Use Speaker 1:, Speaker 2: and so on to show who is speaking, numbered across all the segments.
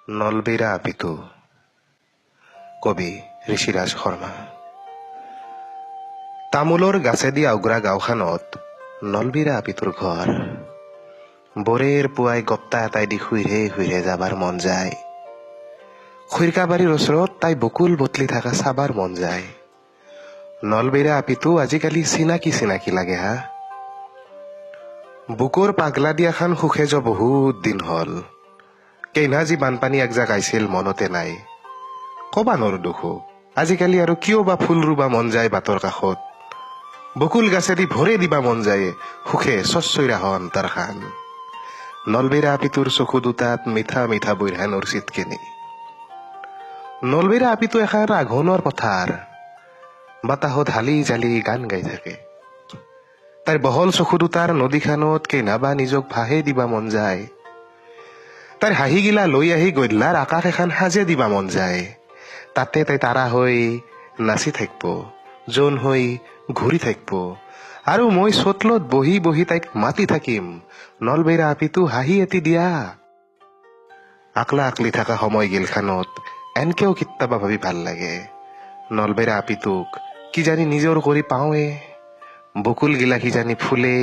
Speaker 1: নলবেইৰা আপিটো। কবি ঋষিৰাজ শৰ্মা। তামোলৰ গাছেদি আউগ্ৰা গাঁওখনত নলবেইৰা আপিটোৰ ঘৰ। বৰেৰ পুৱাই গপ্তা এটাই দি শুইৰে শুইৰে যাবাৰ মন যায়। খৈৰকাবাৰীৰ ওচৰত তাই বকুল বটলি থকা চাবাৰ মন যায়। নলবেইৰা আপিটো আজিকালি চিনাকি চিনাকি লাগে হা। বুকুৰ পাগলা দিয়াখান সুখে যোৱা বহুত দিন হ'ল। কেইনাজি বানপানী একজাক আহিছিল মনতে নাই। কবা নৰো দুখো আজিকালি আৰু কিয় বা ফুল ৰুবা মন যায় বাটৰ কাষত। বকুল গাছেদি ভৰে দিবা মন যায় সুখে চচ্চৈৰা অন্তৰ খান। নলবেইৰা আপিটোৰ চকু দুটাত মিঠা মিঠা বৈৰহানৰ চিটকেনি। নলবেইৰা আপিটো এখন আঘোণৰ পথাৰ। বতাহত হালি জালি গান গাই থাকে। তাইৰ বহল চকু দুটাৰ নদীখানত কেইনাবা নিজক ভাহে দিবা মন যায়। তাইৰ হাঁহিগিলা লৈ আহি গধলাৰ আকাশ এখন সাজে দিবা মন যায়। তাতে তাই তাৰা হৈ নাচি থাকিব, জোন হৈ ঘূৰি থাকিব, আৰু মই চোতলত বহি বহি তাইক মাতি থাকিম, নলবেইৰা আপিটো হাঁহি এটি দিয়া। আকলা আকলি থকা সময়গিলখানত এনকেও কিত্তাবা ভাবি ভাল লাগে। নলবেইৰা আপিটোক কিজানি নিজৰ কৰি পাওঁৱে। বকুল গিলা কিজানি ফুলে,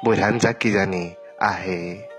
Speaker 1: বৈৰহান জাক কিজানি আহে।